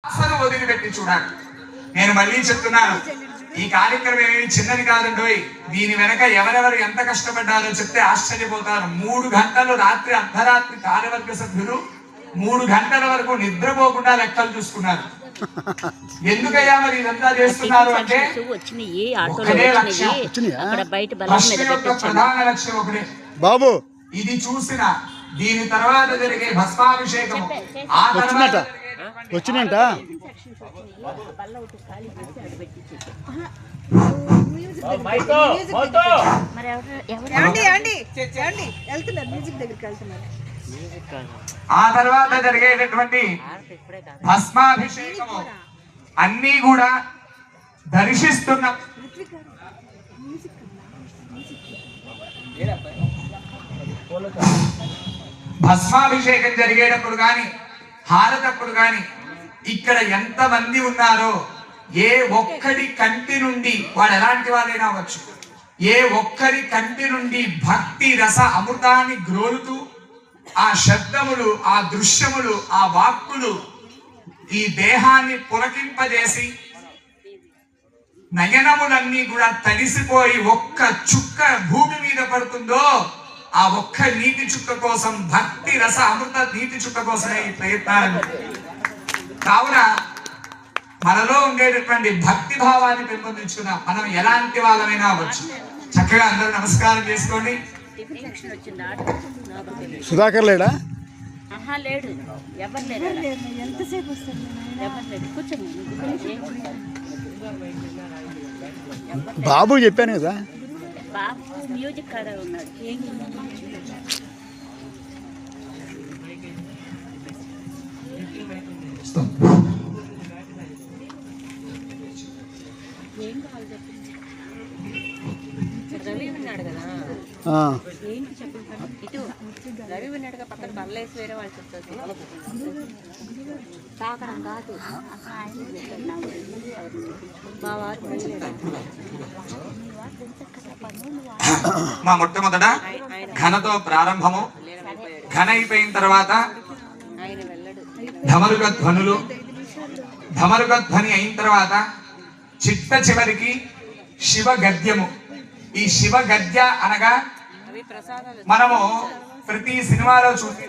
అసలు వదిలిపెట్టి చూడాలి. నేను మళ్ళీ చెప్తున్నాను, ఈ కార్యక్రమం ఏమి చిన్నది కాదండి. దీని వెనక ఎవరెవరు ఎంత కష్టపడ్డారో చెప్తే ఆశ్చర్యపోతారు. 3 గంటలు రాత్రి అర్ధరాత్రి కార్యవర్గ సభ్యులు 3 గంటల వరకు నిద్రపోకుండా లెక్కలు చూసుకున్నారు. ఎందుకయ్యా మరి ఇదంతా చేస్తున్నారు అంటే ప్రధాన లక్ష్యం ఒకటే బాబు. ఇది చూసిన దీని తర్వాత జరిగే భస్మాభిషేకం ఆ తర్వాత వచ్చినట్ట ఆ తర్వాత జరిగేటటువంటి భస్మాభిషేకము అన్నీ కూడా దర్శిస్తున్న భస్మాభిషేకం జరిగేటప్పుడు గాని హారతప్పుడు గాని ఇక్కడ ఎంత మంది ఉన్నారో ఏ ఒక్కడి కంటి నుండి వాడు ఎలాంటి వాడైనా అవ్వచ్చు, ఏ ఒక్కరి కంటి నుండి భక్తి రస అమృతాన్ని గ్రోలుతూ ఆ శబ్దములు, ఆ దృశ్యములు, ఆ వాక్కులు ఈ దేహాన్ని పులకింపజేసి నయనములన్నీ కూడా తడిసిపోయి ఒక్క చుక్క భూమి మీద పడుతుందో ఆ ఒక్క నీటి చుక్క కోసం, భక్తి రస అమృత నీటి చుక్క కోసమే ఈ ప్రయత్నాలు. కావున మనలో ఉండేటటువంటి భక్తి భావాన్ని పెంపొందించుకున్న మనం ఎలాంటి వాళ్ళమైనా అవ్వచ్చు. చక్కగా అందరూ నమస్కారం చేసుకోండి. సుధాకర్ లేడా? లేడు, ఎవరు లేరు. ఎంతసేపు వస్తారు? బాబు చెప్పాను కదా, బాబు మ్యూజిక్ కాడ ఉన్నాడు. ఏం కావాలి చెప్పండి. రవి ఉన్నాడు కదా, ఏంటి చెప్పండి. ఇటు రవి ఉన్నాడుగా, పక్కన బల్లేసి వేరే వాళ్ళు చెప్తారు. తాకడం కాదు మా మొట్టమొదట ఘనతో ప్రారంభము. ఘన అయిపోయిన తర్వాత ధమరుక ధ్వనులు, ధమరుక ధ్వని అయిన తర్వాత చిట్ట చివరికి శివ గద్యము. ఈ శివ గద్య అనగా మనము ప్రతి సినిమాలో చూసి